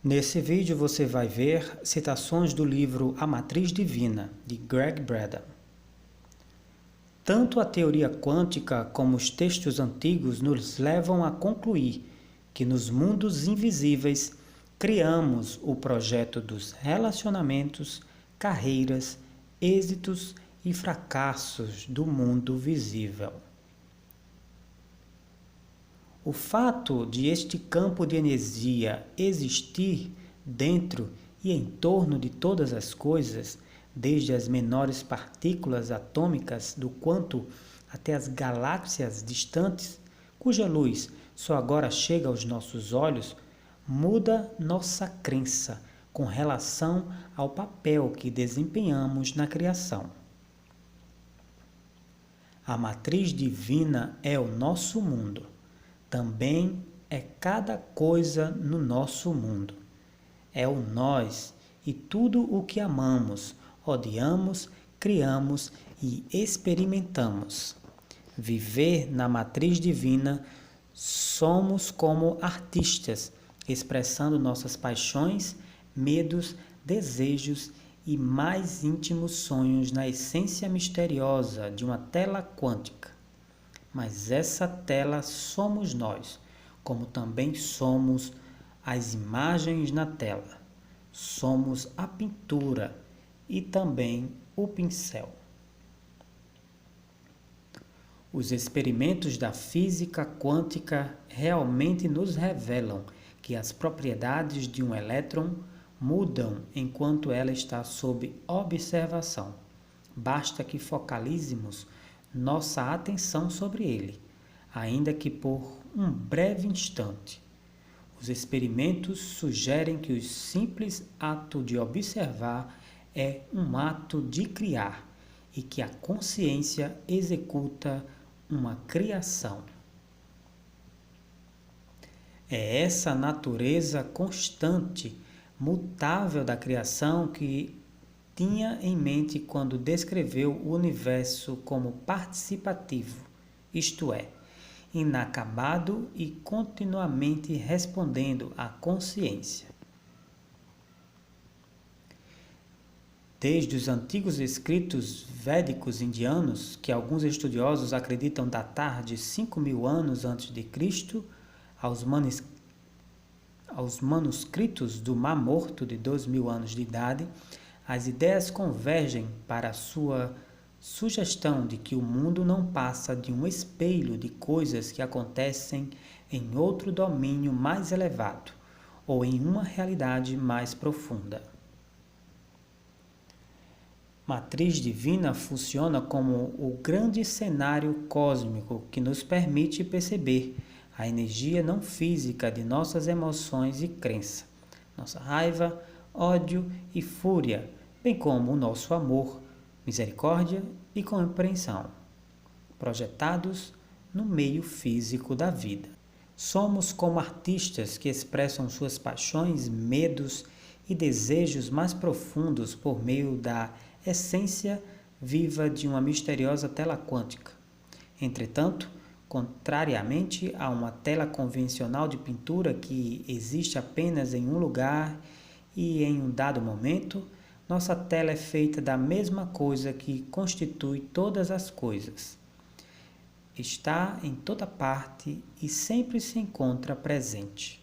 Nesse vídeo você vai ver citações do livro A Matriz Divina, de Gregg Braden. Tanto a teoria quântica como os textos antigos nos levam a concluir que nos mundos invisíveis criamos o projeto dos relacionamentos, carreiras, êxitos e fracassos do mundo visível. O fato de este campo de energia existir dentro e em torno de todas as coisas, desde as menores partículas atômicas do quanto até as galáxias distantes, cuja luz só agora chega aos nossos olhos, muda nossa crença com relação ao papel que desempenhamos na criação. A matriz divina é o nosso mundo. Também é cada coisa no nosso mundo. É o nós e tudo o que amamos, odiamos, criamos e experimentamos. Viver na matriz divina, somos como artistas, expressando nossas paixões, medos, desejos e mais íntimos sonhos na essência misteriosa de uma tela quântica. Mas essa tela somos nós, como também somos as imagens na tela. Somos a pintura e também o pincel. Os experimentos da física quântica realmente nos revelam que as propriedades de um elétron mudam enquanto ela está sob observação. Basta que focalizemos nossa atenção sobre ele, ainda que por um breve instante. Os experimentos sugerem que o simples ato de observar é um ato de criar e que a consciência executa uma criação. É essa natureza constante, mutável da criação que tinha em mente quando descreveu o universo como participativo, isto é, inacabado e continuamente respondendo à consciência. Desde os antigos escritos védicos indianos, que alguns estudiosos acreditam datar de 5.000 anos antes de Cristo, aos manuscritos do Mar Morto de 2.000 anos de idade, as ideias convergem para a sua sugestão de que o mundo não passa de um espelho de coisas que acontecem em outro domínio mais elevado ou em uma realidade mais profunda. Matriz divina funciona como o grande cenário cósmico que nos permite perceber a energia não física de nossas emoções e crença, nossa raiva, ódio e fúria, bem como o nosso amor, misericórdia e compreensão, projetados no meio físico da vida. Somos como artistas que expressam suas paixões, medos e desejos mais profundos por meio da essência viva de uma misteriosa tela quântica. Entretanto, contrariamente a uma tela convencional de pintura que existe apenas em um lugar e em um dado momento, nossa tela é feita da mesma coisa que constitui todas as coisas. Está em toda parte e sempre se encontra presente.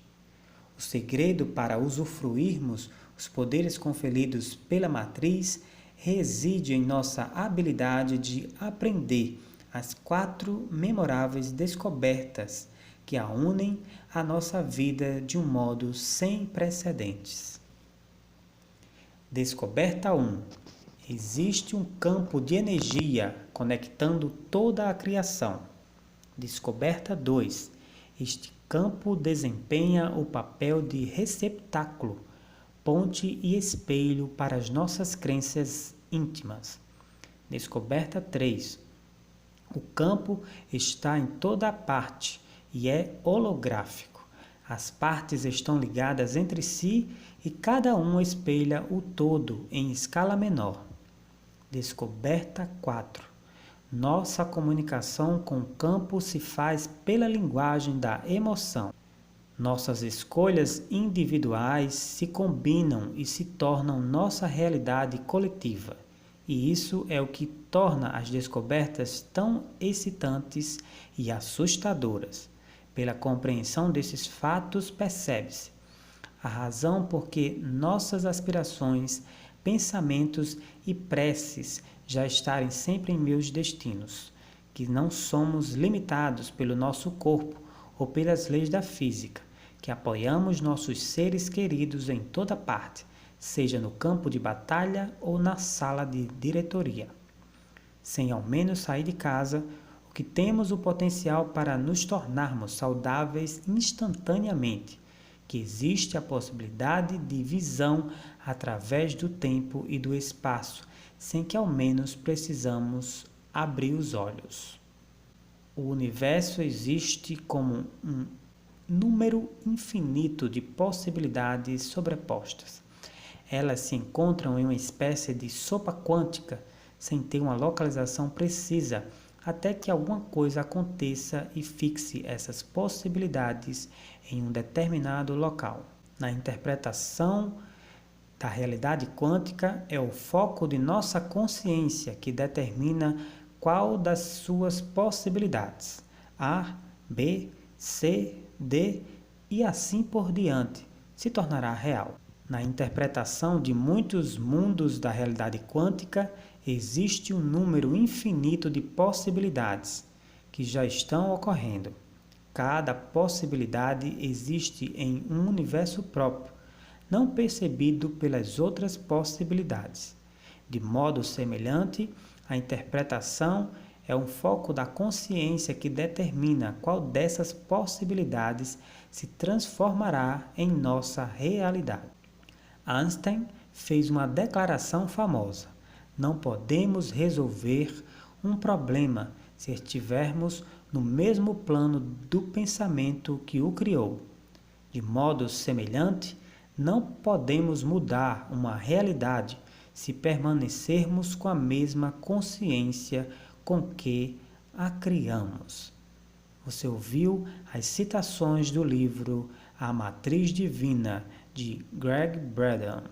O segredo para usufruirmos os poderes conferidos pela matriz reside em nossa habilidade de aprender as 4 memoráveis descobertas que a unem à nossa vida de um modo sem precedentes. Descoberta 1. Existe um campo de energia conectando toda a criação. Descoberta 2. Este campo desempenha o papel de receptáculo, ponte e espelho para as nossas crenças íntimas. Descoberta 3. O campo está em toda a parte e é holográfico. As partes estão ligadas entre si e cada uma espelha o todo em escala menor. Descoberta 4. Nossa comunicação com o campo se faz pela linguagem da emoção. Nossas escolhas individuais se combinam e se tornam nossa realidade coletiva. E isso é o que torna as descobertas tão excitantes e assustadoras. Pela compreensão desses fatos, percebe-se a razão por que nossas aspirações, pensamentos e preces já estarem sempre em meus destinos, que não somos limitados pelo nosso corpo ou pelas leis da física, que apoiamos nossos seres queridos em toda parte, seja no campo de batalha ou na sala de diretoria. Sem ao menos sair de casa, o que temos o potencial para nos tornarmos saudáveis instantaneamente, que existe a possibilidade de visão através do tempo e do espaço, sem que ao menos precisamos abrir os olhos. O universo existe como um número infinito de possibilidades sobrepostas. Elas se encontram em uma espécie de sopa quântica, sem ter uma localização precisa, até que alguma coisa aconteça e fixe essas possibilidades em um determinado local. Na interpretação da realidade quântica, é o foco de nossa consciência que determina qual das suas possibilidades, A, B, C, D e assim por diante, se tornará real. Na interpretação de muitos mundos da realidade quântica, existe um número infinito de possibilidades que já estão ocorrendo. Cada possibilidade existe em um universo próprio, não percebido pelas outras possibilidades. De modo semelhante, a interpretação é um foco da consciência que determina qual dessas possibilidades se transformará em nossa realidade. Einstein fez uma declaração famosa: não podemos resolver um problema se estivermos no mesmo plano do pensamento que o criou. De modo semelhante, não podemos mudar uma realidade se permanecermos com a mesma consciência com que a criamos. Você ouviu as citações do livro A Matriz Divina, de Gregg Braden.